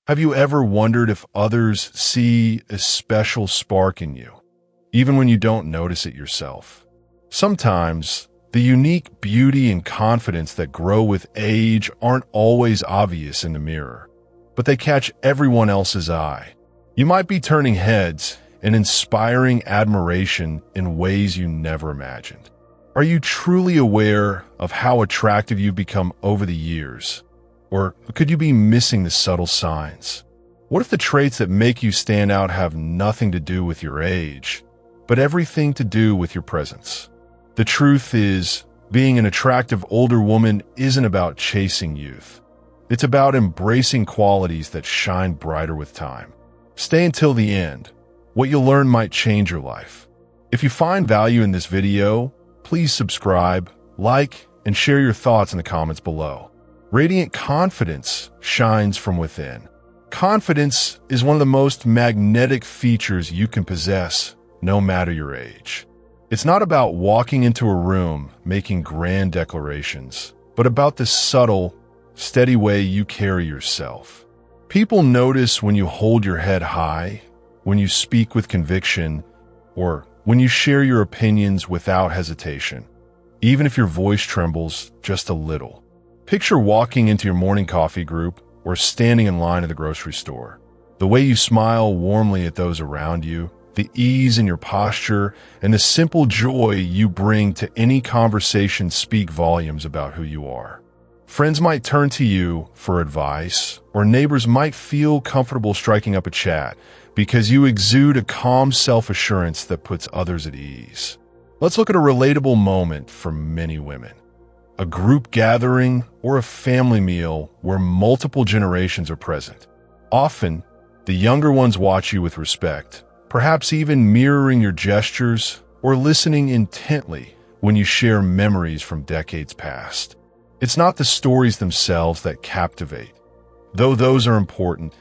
Have you ever wondered if others see a special spark in you, even when you don't notice it yourself? Sometimes, the unique beauty and confidence that grow with age aren't always obvious in the mirror, but they catch everyone else's eye. You might be turning heads and inspiring admiration in ways you never imagined. Are you truly aware of how attractive you've become over the years? Or could you be missing the subtle signs? What if the traits that make you stand out have nothing to do with your age, but everything to do with your presence? The truth is, being an attractive older woman isn't about chasing youth. It's about embracing qualities that shine brighter with time. Stay until the end. What you'll learn might change your life. If you find value in this video, please subscribe, like, and share your thoughts in the comments below. Radiant confidence shines from within. Confidence is one of the most magnetic features you can possess, no matter your age. It's not about walking into a room making grand declarations, but about the subtle, steady way you carry yourself. People notice when you hold your head high, when you speak with conviction, or when you share your opinions without hesitation, even if your voice trembles just a little. Picture walking into your morning coffee group or standing in line at the grocery store. The way you smile warmly at those around you, the ease in your posture, and the simple joy you bring to any conversation speak volumes about who you are. Friends might turn to you for advice, or neighbors might feel comfortable striking up a chat because you exude a calm self-assurance that puts others at ease. Let's look at a relatable moment for many women. A group gathering or a family meal where multiple generations are present. Often, the younger ones watch you with respect, perhaps even mirroring your gestures or listening intently when you share memories from decades past. It's not the stories themselves that captivate, though those are important,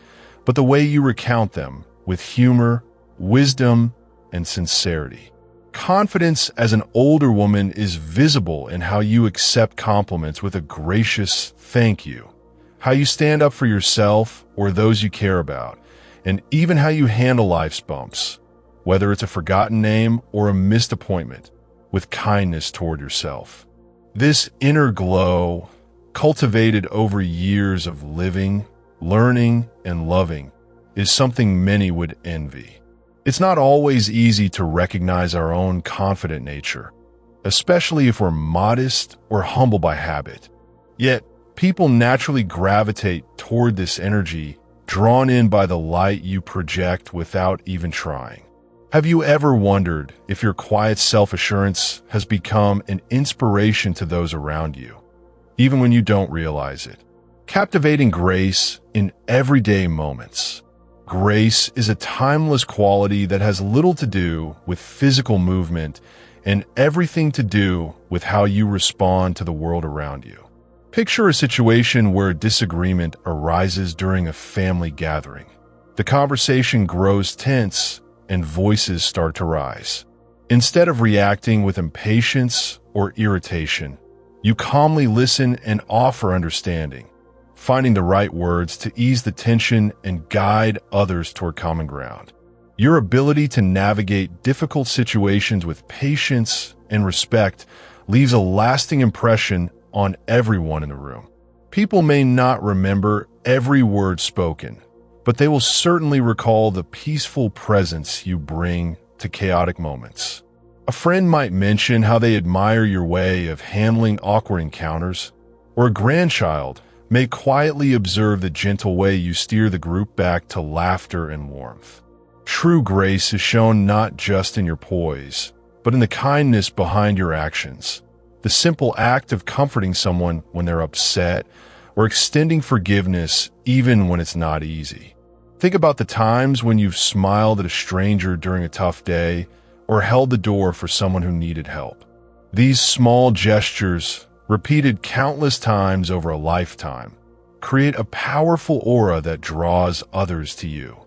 but the way you recount them with humor, wisdom, and sincerity. Confidence as an older woman is visible in how you accept compliments with a gracious thank you, how you stand up for yourself or those you care about, and even how you handle life's bumps, whether it's a forgotten name or a missed appointment, with kindness toward yourself. This inner glow, cultivated over years of living, learning, and loving, is something many would envy. It's not always easy to recognize our own confident nature, especially if we're modest or humble by habit. Yet, people naturally gravitate toward this energy, drawn in by the light you project without even trying. Have you ever wondered if your quiet self-assurance has become an inspiration to those around you, even when you don't realize it? Captivating grace in everyday moments. Grace is a timeless quality that has little to do with physical movement and everything to do with how you respond to the world around you. Picture a situation where a disagreement arises during a family gathering. The conversation grows tense and voices start to rise. Instead of reacting with impatience or irritation, you calmly listen and offer understanding, finding the right words to ease the tension and guide others toward common ground. Your ability to navigate difficult situations with patience and respect leaves a lasting impression on everyone in the room. People may not remember every word spoken, but they will certainly recall the peaceful presence you bring to chaotic moments. A friend might mention how they admire your way of handling awkward encounters, or a grandchild may quietly observe the gentle way you steer the group back to laughter and warmth. True grace is shown not just in your poise, but in the kindness behind your actions. The simple act of comforting someone when they're upset, or extending forgiveness even when it's not easy. Think about the times when you've smiled at a stranger during a tough day, or held the door for someone who needed help. These small gestures, repeated countless times over a lifetime, create a powerful aura that draws others to you.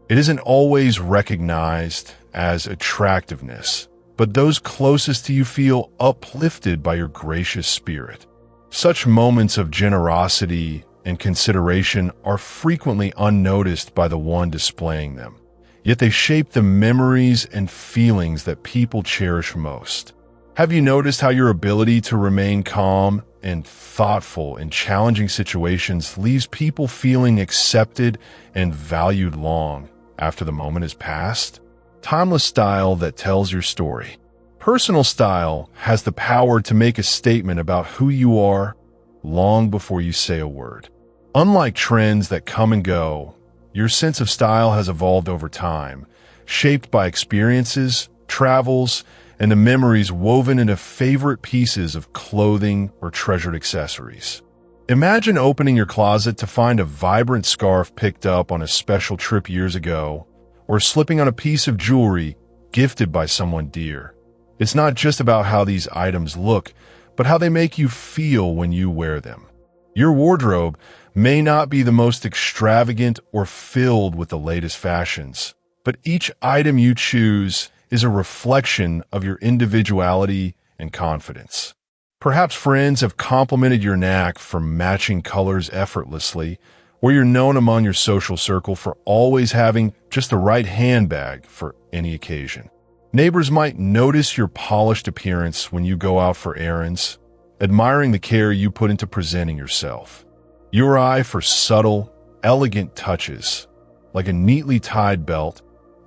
It isn't always recognized as attractiveness, but those closest to you feel uplifted by your gracious spirit. Such moments of generosity and consideration are frequently unnoticed by the one displaying them. Yet they shape the memories and feelings that people cherish most. Have you noticed how your ability to remain calm and thoughtful in challenging situations leaves people feeling accepted and valued long after the moment has passed? Timeless style that tells your story. Personal style has the power to make a statement about who you are long before you say a word. Unlike trends that come and go, your sense of style has evolved over time, shaped by experiences, travels, and the memories woven into favorite pieces of clothing or treasured accessories. Imagine opening your closet to find a vibrant scarf picked up on a special trip years ago, or slipping on a piece of jewelry gifted by someone dear. It's not just about how these items look, but how they make you feel when you wear them. Your wardrobe may not be the most extravagant or filled with the latest fashions, but each item you choose is a reflection of your individuality and confidence. Perhaps friends have complimented your knack for matching colors effortlessly, or you're known among your social circle for always having just the right handbag for any occasion. Neighbors might notice your polished appearance when you go out for errands, admiring the care you put into presenting yourself. Your eye for subtle, elegant touches, like a neatly tied belt,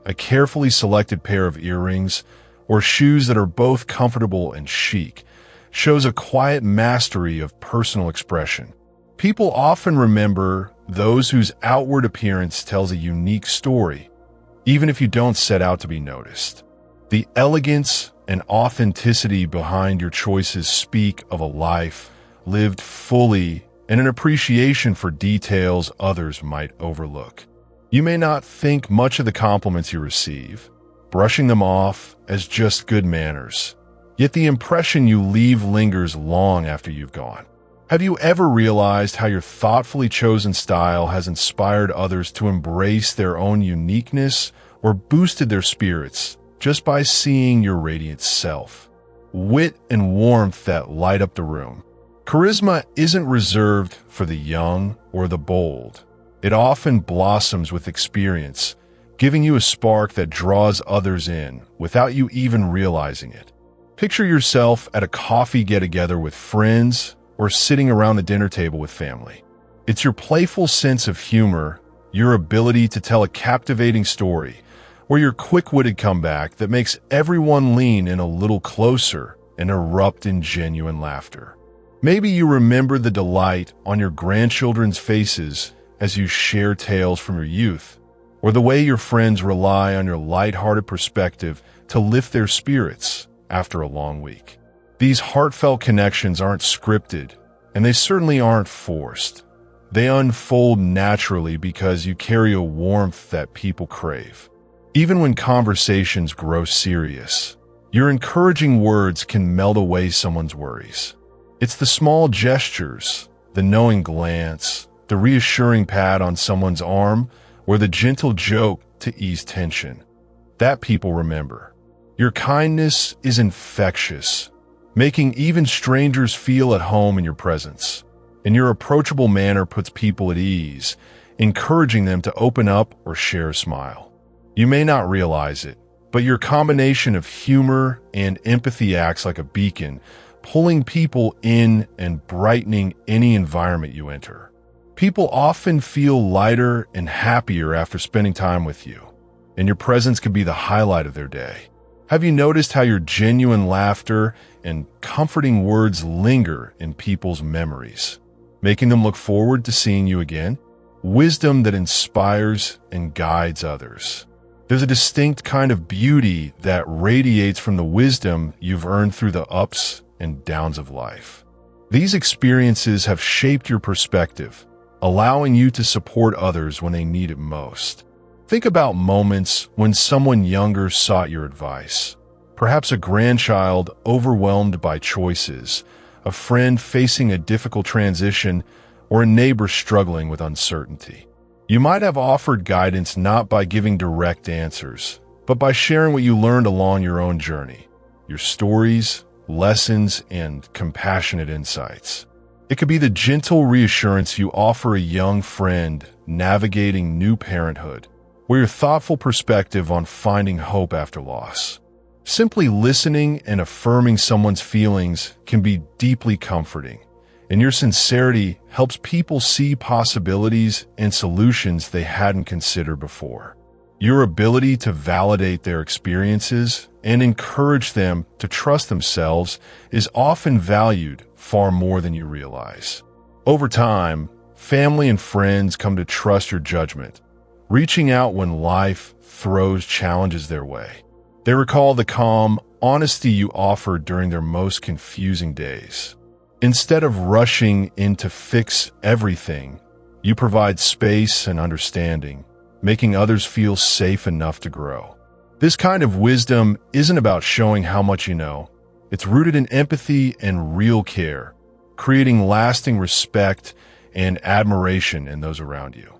a carefully selected pair of earrings, or shoes that are both comfortable and chic, shows a quiet mastery of personal expression. People often remember those whose outward appearance tells a unique story, even if you don't set out to be noticed. The elegance and authenticity behind your choices speak of a life lived fully and an appreciation for details others might overlook. You may not think much of the compliments you receive, brushing them off as just good manners, yet the impression you leave lingers long after you've gone. Have you ever realized how your thoughtfully chosen style has inspired others to embrace their own uniqueness or boosted their spirits just by seeing your radiant self? Wit and warmth that light up the room. Charisma isn't reserved for the young or the bold. It often blossoms with experience, giving you a spark that draws others in without you even realizing it. Picture yourself at a coffee get-together with friends or sitting around the dinner table with family. It's your playful sense of humor, your ability to tell a captivating story, or your quick-witted comeback that makes everyone lean in a little closer and erupt in genuine laughter. Maybe you remember the delight on your grandchildren's faces as you share tales from your youth, or the way your friends rely on your light-hearted perspective to lift their spirits after a long week. These heartfelt connections aren't scripted, and they certainly aren't forced. They unfold naturally because you carry a warmth that people crave. Even when conversations grow serious, your encouraging words can melt away someone's worries. It's the small gestures, the knowing glance, the reassuring pat on someone's arm, or the gentle joke to ease tension that people remember. Your kindness is infectious, making even strangers feel at home in your presence. And your approachable manner puts people at ease, encouraging them to open up or share a smile. You may not realize it, but your combination of humor and empathy acts like a beacon, pulling people in and brightening any environment you enter. People often feel lighter and happier after spending time with you, and your presence can be the highlight of their day. Have you noticed how your genuine laughter and comforting words linger in people's memories, making them look forward to seeing you again? Wisdom that inspires and guides others. There's a distinct kind of beauty that radiates from the wisdom you've earned through the ups and downs of life. These experiences have shaped your perspective, allowing you to support others when they need it most. Think about moments when someone younger sought your advice. Perhaps a grandchild overwhelmed by choices, a friend facing a difficult transition, or a neighbor struggling with uncertainty. You might have offered guidance not by giving direct answers, but by sharing what you learned along your own journey, your stories, lessons, and compassionate insights. It could be the gentle reassurance you offer a young friend navigating new parenthood, or your thoughtful perspective on finding hope after loss. Simply listening and affirming someone's feelings can be deeply comforting, and your sincerity helps people see possibilities and solutions they hadn't considered before. Your ability to validate their experiences and encourage them to trust themselves is often valued far more than you realize. Over time, family and friends come to trust your judgment, reaching out when life throws challenges their way. They recall the calm honesty you offered during their most confusing days. Instead of rushing in to fix everything, you provide space and understanding, making others feel safe enough to grow. This kind of wisdom isn't about showing how much you know. It's rooted in empathy and real care, creating lasting respect and admiration in those around you.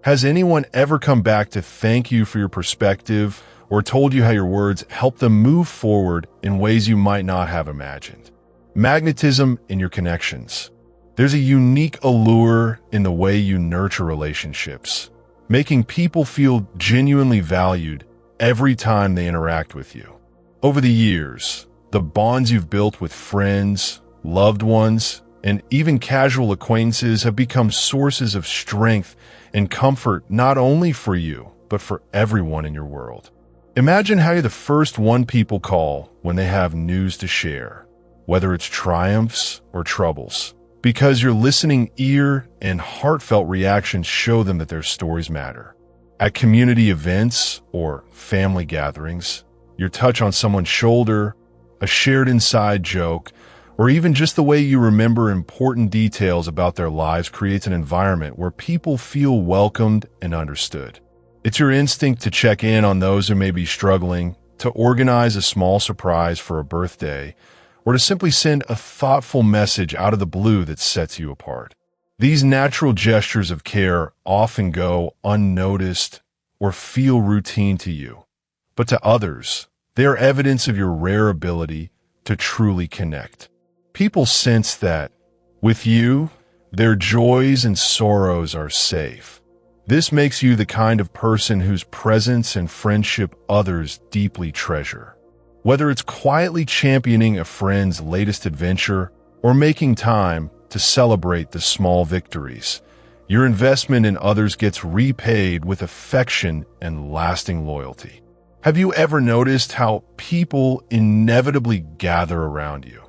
Has anyone ever come back to thank you for your perspective or told you how your words helped them move forward in ways you might not have imagined? Magnetism in your connections. There's a unique allure in the way you nurture relationships, making people feel genuinely valued every time they interact with you. Over the years, the bonds you've built with friends, loved ones, and even casual acquaintances have become sources of strength and comfort not only for you, but for everyone in your world. Imagine how you're the first one people call when they have news to share, whether it's triumphs or troubles, because your listening ear and heartfelt reactions show them that their stories matter. At community events or family gatherings, your touch on someone's shoulder, a shared inside joke, or even just the way you remember important details about their lives creates an environment where people feel welcomed and understood. It's your instinct to check in on those who may be struggling, to organize a small surprise for a birthday, or to simply send a thoughtful message out of the blue that sets you apart. These natural gestures of care often go unnoticed or feel routine to you, but to others, they are evidence of your rare ability to truly connect. People sense that, with you, their joys and sorrows are safe. This makes you the kind of person whose presence and friendship others deeply treasure. Whether it's quietly championing a friend's latest adventure or making time to celebrate the small victories, your investment in others gets repaid with affection and lasting loyalty. Have you ever noticed how people inevitably gather around you,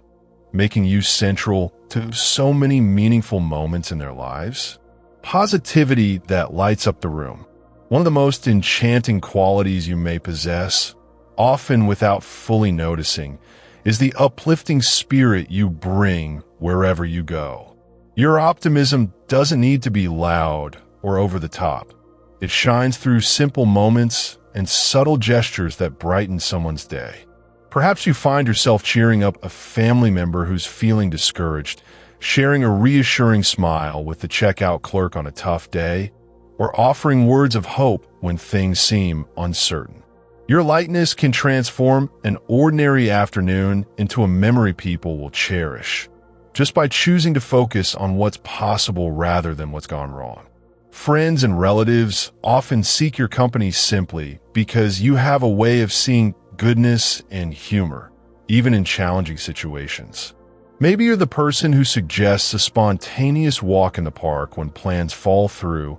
making you central to so many meaningful moments in their lives? Positivity that lights up the room. One of the most enchanting qualities you may possess, often without fully noticing, is the uplifting spirit you bring wherever you go. Your optimism doesn't need to be loud or over the top. It shines through simple moments and subtle gestures that brighten someone's day. Perhaps you find yourself cheering up a family member who's feeling discouraged, sharing a reassuring smile with the checkout clerk on a tough day, or offering words of hope when things seem uncertain. Your lightness can transform an ordinary afternoon into a memory people will cherish, just by choosing to focus on what's possible rather than what's gone wrong. Friends and relatives often seek your company simply because you have a way of seeing goodness and humor, even in challenging situations. Maybe you're the person who suggests a spontaneous walk in the park when plans fall through,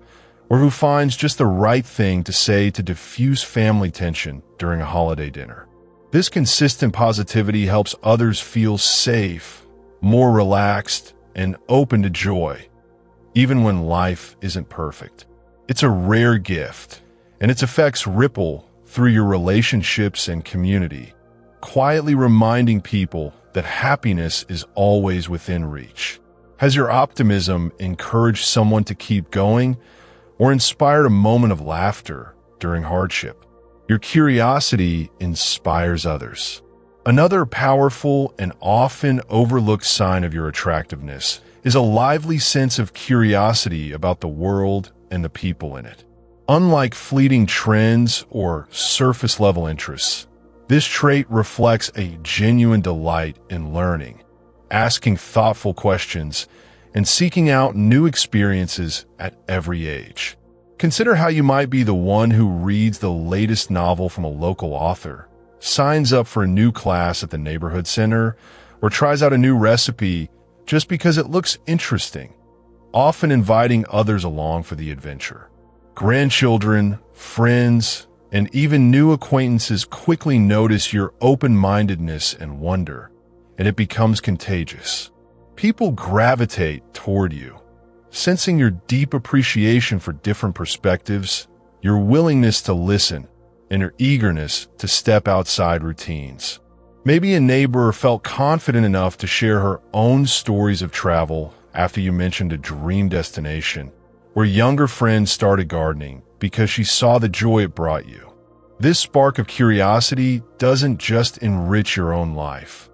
or who finds just the right thing to say to diffuse family tension during a holiday dinner. This consistent positivity helps others feel safe, more relaxed, and open to joy, even when life isn't perfect. It's a rare gift, and its effects ripple through your relationships and community, quietly reminding people that happiness is always within reach. Has your optimism encouraged someone to keep going or inspired a moment of laughter during hardship? Your curiosity inspires others. Another powerful and often overlooked sign of your attractiveness is a lively sense of curiosity about the world and the people in it. Unlike fleeting trends or surface-level interests, this trait reflects a genuine delight in learning, asking thoughtful questions, and seeking out new experiences at every age. Consider how you might be the one who reads the latest novel from a local author, signs up for a new class at the neighborhood center, or tries out a new recipe just because it looks interesting, often inviting others along for the adventure. Grandchildren, friends, and even new acquaintances quickly notice your open-mindedness and wonder, and it becomes contagious. People gravitate toward you, sensing your deep appreciation for different perspectives, your willingness to listen, and your eagerness to step outside routines. Maybe a neighbor felt confident enough to share her own stories of travel after you mentioned a dream destination, where younger friends started gardening because she saw the joy it brought you. This spark of curiosity doesn't just enrich your own life.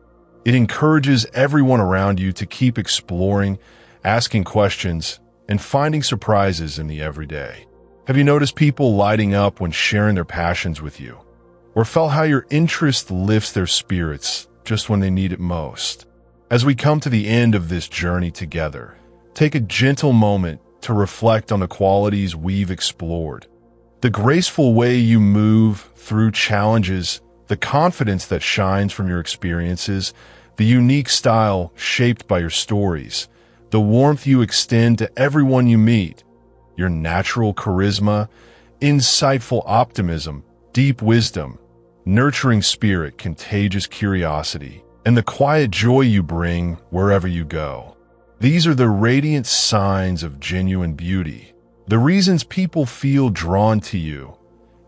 It encourages everyone around you to keep exploring, asking questions, and finding surprises in the everyday. Have you noticed people lighting up when sharing their passions with you? Or felt how your interest lifts their spirits just when they need it most? As we come to the end of this journey together, take a gentle moment to reflect on the qualities we've explored. The graceful way you move through challenges, the confidence that shines from your experiences, the unique style shaped by your stories, the warmth you extend to everyone you meet, your natural charisma, insightful optimism, deep wisdom, nurturing spirit, contagious curiosity, and the quiet joy you bring wherever you go. These are the radiant signs of genuine beauty, the reasons people feel drawn to you,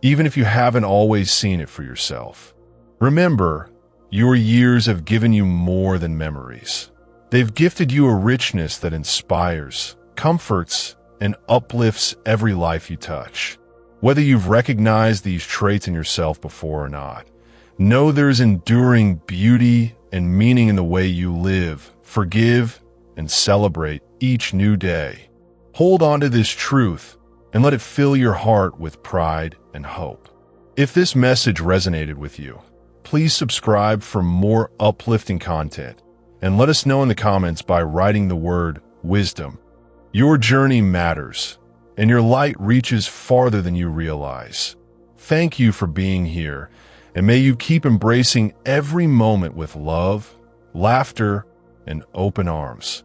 even if you haven't always seen it for yourself. Remember, your years have given you more than memories. They've gifted you a richness that inspires, comforts, and uplifts every life you touch. Whether you've recognized these traits in yourself before or not, know there's enduring beauty and meaning in the way you live, forgive, and celebrate each new day. Hold on to this truth and let it fill your heart with pride and hope. If this message resonated with you, please subscribe for more uplifting content and let us know in the comments by writing the word wisdom. Your journey matters, and your light reaches farther than you realize. Thank you for being here, and may you keep embracing every moment with love, laughter, and open arms.